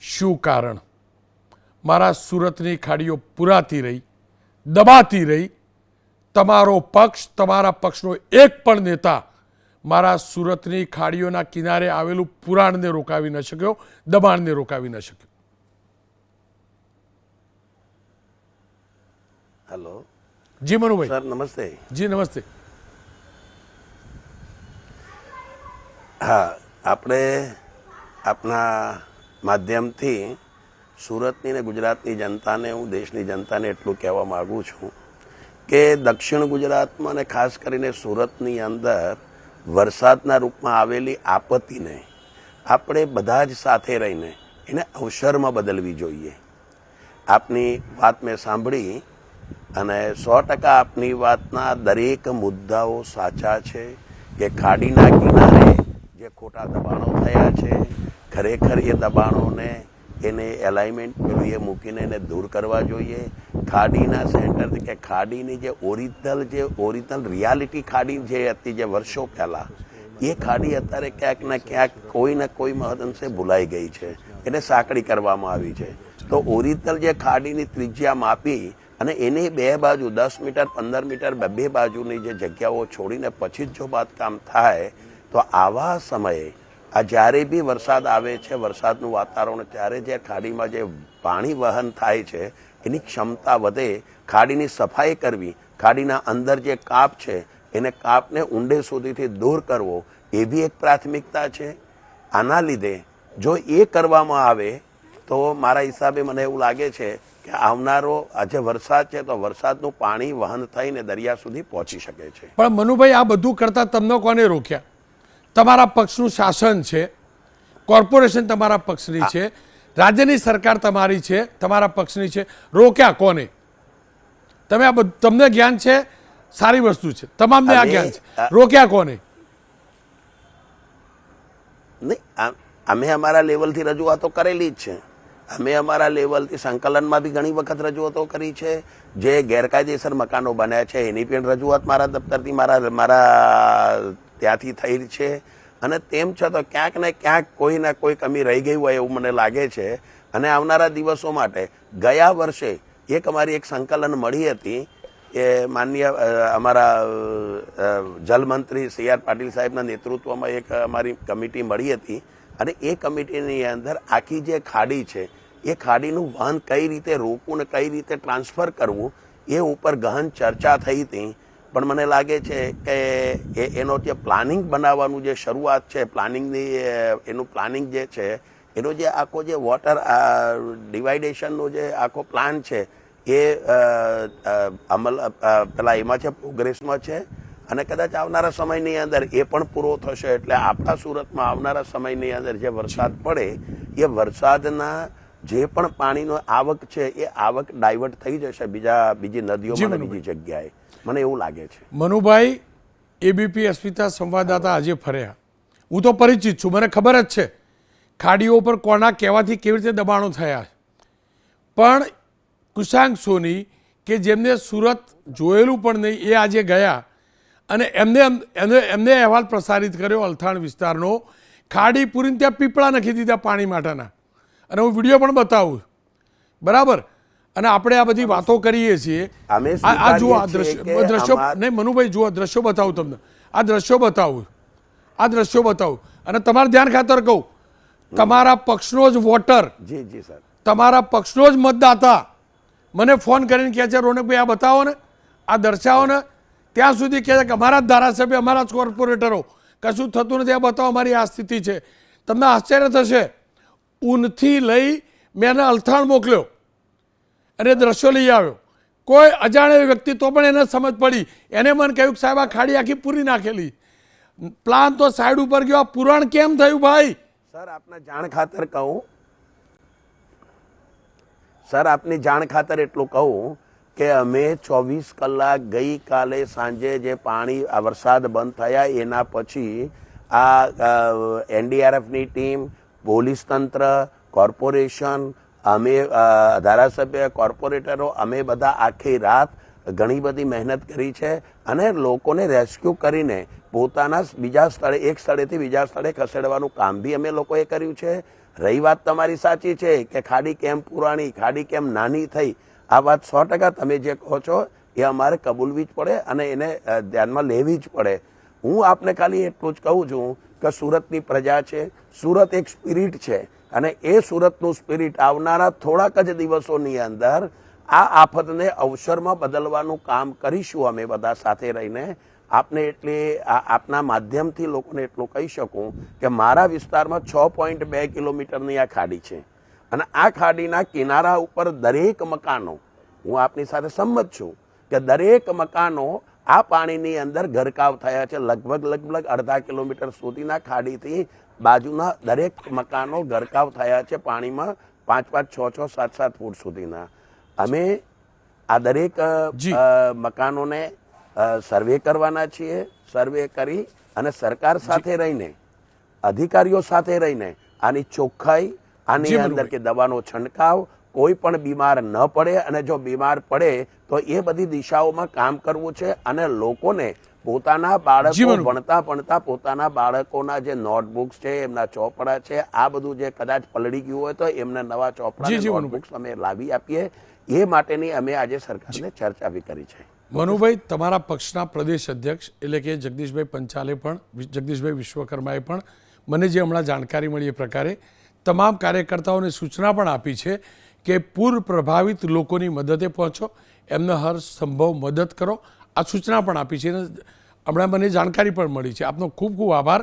શું કારણ? મારા સુરતની ખાડીઓ પુરાતી રહી, દબાતી રહી. તમારો પક્ષ, તમારા પક્ષનો એક પણ નેતા મારા સુરતની ખાડીઓના કિનારે આવેલું પુરાણને રોકાવી ન શક્યો, દબાણને રોકાવી ન શક્યો. હેલો જી મનુભાઈ. સર નમસ્તે. જી નમસ્તે. હા, આપણે આપના માધ્યમથી સુરતની ને ગુજરાતની જનતાને, હું દેશની જનતાને એટલું કહેવા માગું છું કે દક્ષિણ ગુજરાતમાં અને ખાસ કરીને સુરતની અંદર વરસાદના રૂપમાં આવેલી આપત્તિને આપણે બધા જ સાથે રહીને એને અવસરમાં બદલવી જોઈએ. આપની વાત મેં સાંભળી અને 100% આપની વાતના દરેક મુદ્દાઓ સાચા છે કે ખાડીના કિનારે જે ખોટા દબાણો થયા છે, ખરેખર એ દબાણોને એને એલાઇનમેન્ટ પેલું એ મૂકીને એને દૂર કરવા જોઈએ. ખાડીના સેન્ટરથી કે ખાડીની જે ઓરિજિનલ રિયાલિટી ખાડી જે હતી જે વર્ષો પહેલાં, એ ખાડી અત્યારે ક્યાંક ને ક્યાંક કોઈ ને કોઈ મહદઅંશે ભૂલાઈ ગઈ છે, એને સાંકડી કરવામાં આવી છે. તો ઓરિજિનલ જે ખાડીની ત્રિજ્યા માપી અને એની બે બાજુ 10 મીટર 15 મીટર બે બાજુની જે જગ્યાઓ છોડીને પછી જ જો બાંધકામ થાય તો આવા સમયે આ જ્યારે બી વરસાદ આવે છે, વરસાદનું વાતાવરણ, ત્યારે જે ખાડીમાં જે પાણી વહન થાય છે એની ક્ષમતા વધે. ખાડીની સફાઈ કરવી, ખાડીના અંદર જે કાપ છે એને કાપને ઊંડે સુધીથી દૂર કરવો, એ બી એક પ્રાથમિકતા છે. આના લીધે જો એ કરવામાં આવે તો મારા હિસાબે મને એવું લાગે છે કે આવનારો આજે વરસાદ છે તો વરસાદનું પાણી વહન થઈને દરિયા સુધી પહોંચી શકે છે. પણ મનુભાઈ, આ બધું કરતા તમને કોને રોક્યા? તમારા પક્ષનું શાસન છે, કોર્પોરેશન તમારા પક્ષની છે, રાજ્યની સરકાર તમારી છે, તમારા પક્ષની છે. રોક્યા કોને? તમે આ તમને જ્ઞાન છે, સારી વસ્તુ છે, તમામને આ જ્ઞાન છે. રોક્યા કોને? નહીં, અમે અમારા લેવલથી રજૂઆતો કરેલી જ છે. અમે અમારા લેવલથી સંકલનમાં બી ઘણી વખત રજૂઆતો કરી છે. જે ગેરકાયદેસર મકાનો બન્યા છે એની પણ રજૂઆત મારા દફતરથી મારા ત્યાંથી થઈ છે. અને તેમ છતાં ક્યાંક ને ક્યાંક કોઈ ને કોઈ કમી રહી ગઈ હોય એવું મને લાગે છે. અને આવનારા દિવસો માટે ગયા વર્ષે અમારી એક સંકલન મળી હતી, એ માનનીય અમારા જલમંત્રી CR પાટીલ સાહેબના નેતૃત્વમાં એક અમારી કમિટી મળી હતી. અને એ કમિટીની અંદર આખી જે ખાડી છે એ ખાડીનું વહન કઈ રીતે રોકવું ને કઈ રીતે ટ્રાન્સફર કરવું એ ઉપર ગહન ચર્ચા થઈ હતી. પણ મને લાગે છે કે એનો જે પ્લાનિંગ બનાવવાનું જે શરૂઆત છે, એનું પ્લાનિંગ જે છે, એનો જે આખો જે વોટર ડિવાઇડેશનનો જે આખો પ્લાન છે એ એમાં છે, પ્રોગ્રેસમાં છે. અને કદાચ આવનારા સમયની અંદર એ પણ પૂરો થશે એટલે આપણા સુરતમાં આવનારા સમયની અંદર જે વરસાદ પડે એ વરસાદના જે પણ પાણીનો આવક છે એ આવક ડાયવર્ટ થઈ જશે બીજી નદીઓમાં, બીજી જગ્યાએ. મને એવું લાગે છે. મનુભાઈ, ABP અસ્મિતા સંવાદદાતા આજે ફર્યા. હું તો પરિચિત છું, મને ખબર જ છે ખાડીઓ પર કોના કહેવાથી કેવી રીતે દબાણો થયા. પણ કુશાંક સોની કે જેમને સુરત જોયેલું પણ નહીં, એ આજે ગયા અને એમને અહેવાલ પ્રસારિત કર્યો અલથાણ વિસ્તારનો. ખાડી પૂરીને ત્યાં પીપળા નાખી દીધા પાણી માટેના. અને હું વિડીયો પણ બતાવું, બરાબર? અને આપણે આ બધી વાતો કરીએ છીએ. આ જુઓ, આ દ્રશ્યો નહીં મનુભાઈ, જુઓ દ્રશ્યો બતાવું તમને. આ દ્રશ્યો બતાવું, આ દ્રશ્યો બતાવું. અને તમારે ધ્યાન ખાતર કહું, તમારા પક્ષનો જ વોટર, જી જી સર, તમારા પક્ષનો જ મતદાતા મને ફોન કરીને કહે છે, રોનકભાઈ આ બતાવો ને, આ દર્શાવો ને. ત્યાં સુધી કહે છે કે અમારા જ ધારાસભ્ય, અમારા જ કોર્પોરેટરો, કશું થતું નથી, આ બતાવો, અમારી આ સ્થિતિ છે. તમને આશ્ચર્ય થશે, ઊનથી લઈ મેં એને અલથાણ મોકલ્યો અને દ્રશ્યો લઈ આવ્યો. કોઈ અજાણ્યો વ્યક્તિ તો પણ એને સમજ પડી. એને મને કહ્યું કે સાહેબ આ ખાડી આખી પૂરી નાખેલી, પ્લાન તો સાઈડ ઉપર ગયો, આ પુરાણ કેમ થયું ભાઈ? સર આપને જાણ ખાતર કહું, સર આપની જાણ ખાતર એટલું કહું કે અમે 24 કલાક ગઈકાલે સાંજે જે પાણી આ વરસાદ બંધ થયા એના પછી આ NDRFની ટીમ, પોલીસ તંત્ર, કોર્પોરેશન, અમે ધારાસભ્ય, કોર્પોરેટરો, અમે બધા આખી રાત ઘણી બધી મહેનત કરી છે અને લોકોને રેસ્ક્યુ કરીને પોતાના બીજા સ્થળે, એક સ્થળેથી બીજા સ્થળે ખસેડવાનું કામ બી અમે લોકોએ કર્યું છે. રહી વાત તમારી સાચી છે કે ખાડી કેમ પુરાણી, ખાડી કેમ નાની થઈ, આ વાત 100% તમે જે કહો છો એ અમારે કબૂલવી જ પડે અને એને ધ્યાનમાં લેવી જ પડે. હું આપને ખાલી એટલું જ કહું છું કે સુરતની પ્રજા છે, સુરત એક સ્પિરિટ છે અને એ સુરતનું સ્પિરિટ આવનારા થોડાક જ દિવસોની અંદર આ આફતને અવસરમાં બદલવાનું કામ કરીશું અમે બધા સાથે રહીને. આપને એટલે આપના માધ્યમથી લોકોને એટલું કહી શકું કે મારા વિસ્તારમાં 6.2 કિલોમીટરની આ ખાડી છે અને આ ખાડીના કિનારા ઉપર દરેક મકાનો, હું આપની સાથે સંમત છું કે દરેક મકાનો આ પાણીની અંદર ગરકાવ થયા છે. લગભગ અડધા કિલોમીટર સુધીના ખાડીથી બાજુના દરેક મકાનો ગરકાવ થયા છે પાણીમાં 5-5, 6-6, 7-7 ફૂટ સુધીના. અમે આ દરેક મકાનોને સર્વે કરવાના છીએ. સર્વે કરી અને સરકાર સાથે રહીને, અધિકારીઓ સાથે રહીને આની ચોખ્ખાઈ, આની અંદર કે દવાનો છંટકાવ, કોઈ પણ બીમાર ન પડે અને જો બીમાર પડે તો એ બધી દિશાઓમાં કામ કરવું છે અને લોકોને પોતાના બાળકો ભણતા પોતાના બાળકોના જે નોટબુક્સ છે, એમના ચોપડા છે, આ બધું જે કદાચ પલળી ગયું હોય તો એમને નવા ચોપડા નોટબુક્સ અમે લાવી આપીએ. એ માટેની અમે આજે સરકારને ચર્ચા બી કરી છે. મનુભાઈ, તમારા પક્ષના પ્રદેશ અધ્યક્ષ એટલે કે જગદીશભાઈ પંચાલે પણ, જગદીશભાઈ વિશ્વકર્માએ પણ મને જે હમણાં જાણકારી મળી એ પ્રકારે તમામ કાર્યકર્તાઓને સૂચના પણ આપી છે કે પૂર પ્રભાવિત લોકોની મદદે પહોંચો, એમને હર સંભવ મદદ કરો. આ સૂચના પણ આપી છે અને હમણાં મને જાણકારી પણ મળી છે. આપનો ખૂબ ખૂબ આભાર.